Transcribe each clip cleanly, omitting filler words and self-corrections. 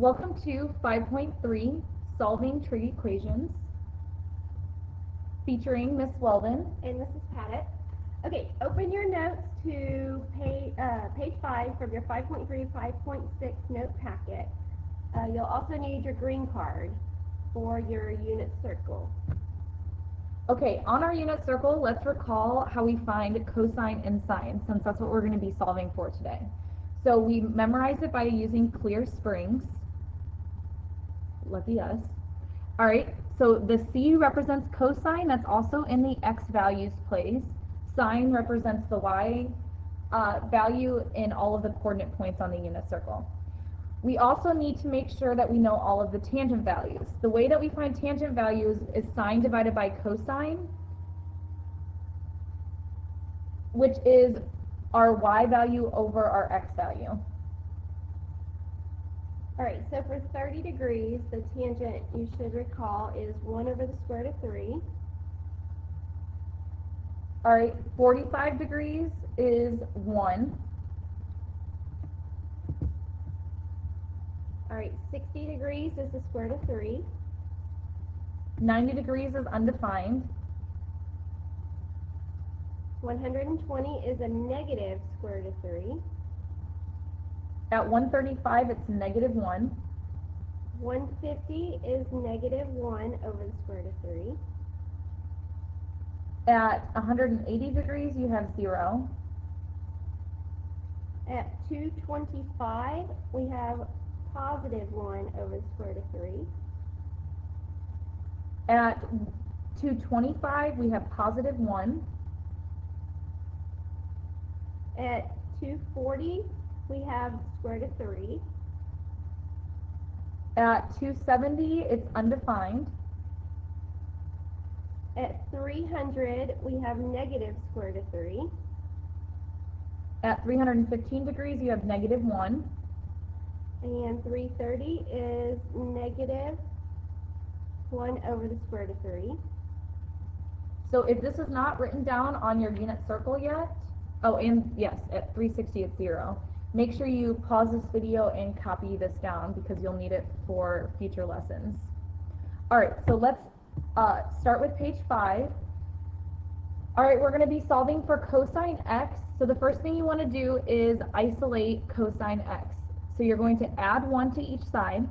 Welcome to 5.3, Solving Trig Equations, featuring Miss Weldon. And this is Paddock. Okay, open your notes to page 5 from your 5.3, 5.6 note packet. You'll also need your green card for your unit circle. Okay, on our unit circle, let's recall how we find cosine and sine, since that's what we're going to be solving for today. So we memorize it by using clear springs. Lucky us. All right, so the C represents cosine. That's also in the x values place. Sine represents the y value in all of the coordinate points on the unit circle. We also need to make sure that we know all of the tangent values. The way that we find tangent values is sine divided by cosine, which is our y value over our x value. All right, so for 30 degrees, the tangent, you should recall, is 1 over the square root of 3. All right, 45 degrees is 1. All right, 60 degrees is the square root of 3. 90 degrees is undefined. 120 is a negative square root of 3. At 135, it's negative 1. 150 is negative 1 over the square root of 3. At 180 degrees, you have 0. At 225, we have positive 1 over the square root of 3. At 225, we have positive 1. At 240, we have square root of 3. At 270, it's undefined. At 300, we have negative square root of 3. At 315 degrees, you have negative 1. And 330 is negative 1 over the square root of 3. So if this is not written down on your unit circle yet, oh, and yes, at 360, it's 0. Make sure you pause this video and copy this down because you'll need it for future lessons. All right, so let's start with page 5. All right, we're going to be solving for cosine x. So the first thing you want to do is isolate cosine x. So you're going to add 1 to each side.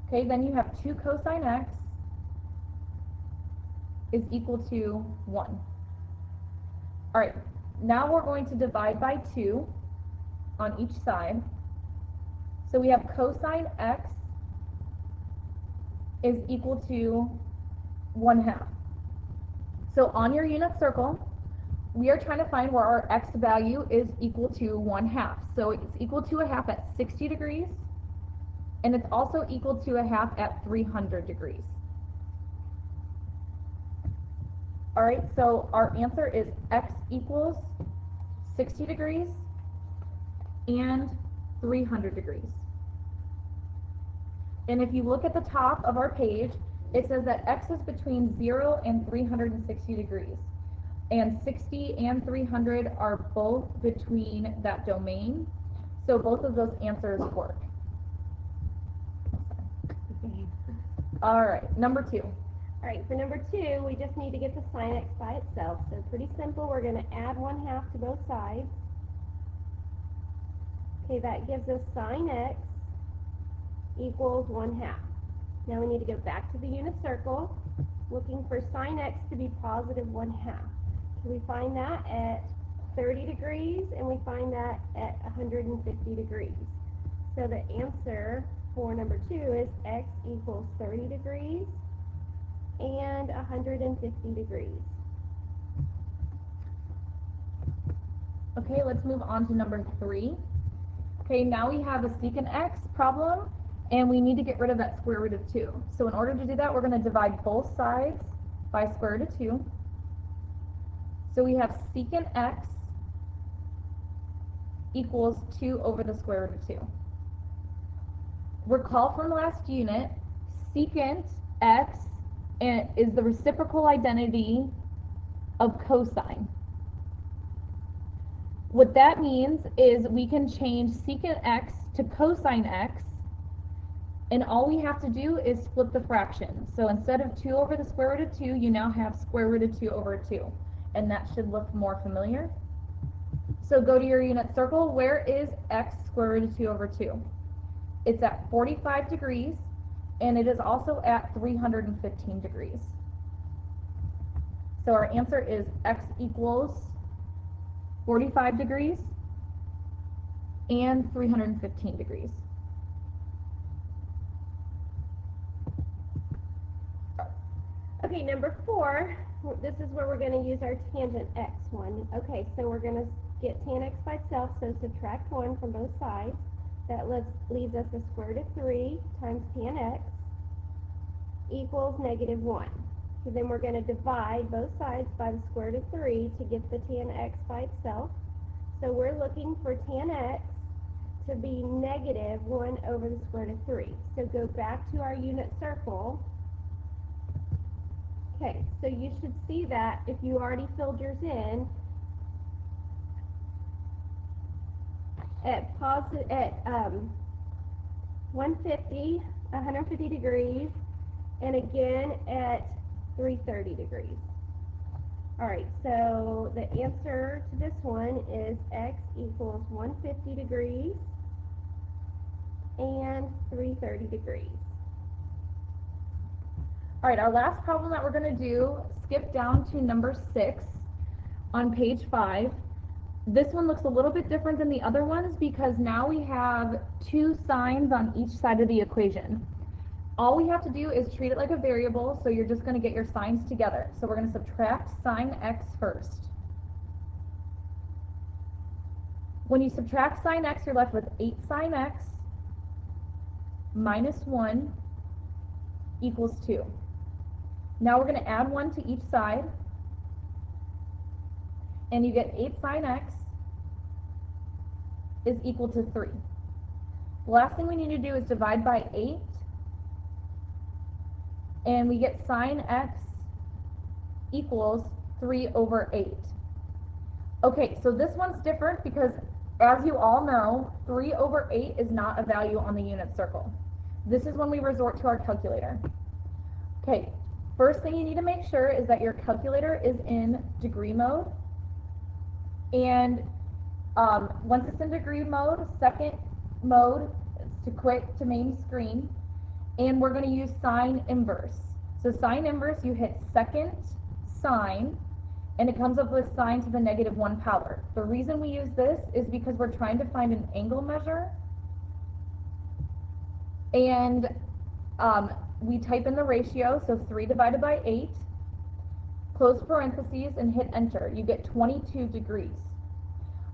Okay, then you have 2 cosine x is equal to 1. All right, now we're going to divide by 2 on each side. So we have cosine x is equal to 1/2. So on your unit circle, we are trying to find where our x value is equal to 1/2. So it's equal to 1/2 at 60 degrees, and it's also equal to 1/2 at 300 degrees. All right, so our answer is x equals 60 degrees and 300 degrees. And if you look at the top of our page, it says that x is between 0 and 360 degrees. And 60 and 300 are both between that domain. So both of those answers work. All right, number 2. All right, for number 2, we just need to get the sine x by itself. So pretty simple. We're going to add 1/2 to both sides. Okay, that gives us sine x equals 1/2. Now we need to go back to the unit circle, looking for sine x to be positive 1/2. So we find that at 30 degrees, and we find that at 150 degrees. So the answer for number 2 is x equals 30 degrees and 150 degrees. Okay, let's move on to number 3. Okay, now we have a secant x problem, and we need to get rid of that square root of 2. So in order to do that, we're going to divide both sides by square root of 2. So we have secant x equals 2 over the square root of 2. Recall from last unit, secant x is the reciprocal identity of cosine. What that means is we can change secant x to cosine x, and all we have to do is split the fraction. So instead of 2 over the square root of 2, you now have square root of 2 over 2. And that should look more familiar. So go to your unit circle. Where is x square root of 2 over 2? It's at 45 degrees, and it is also at 315 degrees. So our answer is x equals 45 degrees and 315 degrees. Okay, number 4, this is where we're going to use our tangent x one. Okay, so we're going to get tan x by itself, so subtract 1 from both sides. That leaves us the square root of 3 times tan x equals negative 1. So then we're going to divide both sides by the square root of 3 to get the tan x by itself. So we're looking for tan x to be negative 1 over the square root of 3. So go back to our unit circle. Okay, so you should see that if you already filled yours in at 150 degrees, and again at 330 degrees. All right, so the answer to this one is x equals 150 degrees and 330 degrees. All right, our last problem that we're going to do, skip down to number 6 on page 5. This one looks a little bit different than the other ones because now we have 2 signs on each side of the equation. All we have to do is treat it like a variable, so you're just going to get your signs together. So we're going to subtract sine x first. When you subtract sine x, you're left with 8 sine x minus 1 equals 2. Now we're going to add 1 to each side, and you get 8 sine x is equal to 3. The last thing we need to do is divide by 8, and we get sine x equals 3 over 8. Okay, so this one's different because, as you all know, 3 over 8 is not a value on the unit circle. This is when we resort to our calculator. Okay, first thing you need to make sure is that your calculator is in degree mode. And once it's in degree mode, second mode is to quit to main screen. And we're going to use sine inverse. So sine inverse, you hit second sine, and it comes up with sine to the negative 1 power. The reason we use this is because we're trying to find an angle measure. And we type in the ratio, so 3 divided by 8, close parentheses, and hit enter. You get 22 degrees.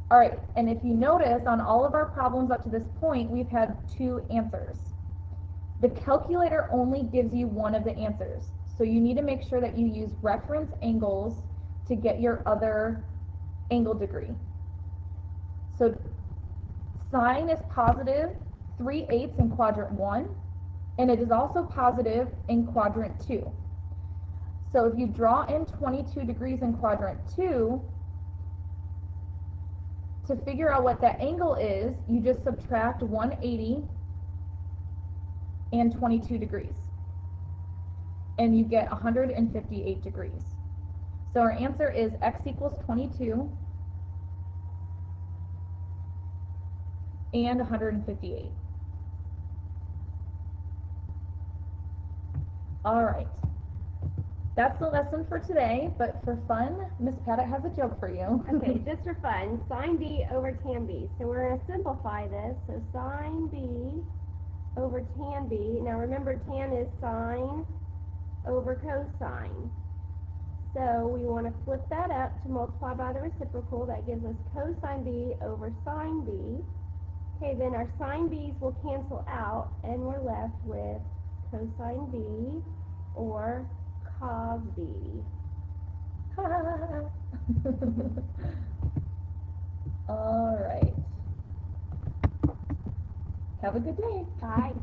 All right, and if you notice, on all of our problems up to this point, we've had 2 answers. The calculator only gives you one of the answers, so you need to make sure that you use reference angles to get your other angle degree. So sine is positive 3/8 in quadrant 1, and it is also positive in quadrant 2. So if you draw in 22 degrees in quadrant 2, to figure out what that angle is, you just subtract 180 and 22 degrees, and you get 158 degrees. So our answer is x equals 22 and 158. All right. That's the lesson for today, but for fun, Miss Paddock has a joke for you. Okay, just for fun, sine b over tan b. So we're going to simplify this. So sine b over tan b. Now remember, tan is sine over cosine. So we want to flip that up to multiply by the reciprocal. That gives us cosine b over sine b. Okay, then our sine b's will cancel out, and we're left with cosine b or cos b. All right. Have a good day. Bye.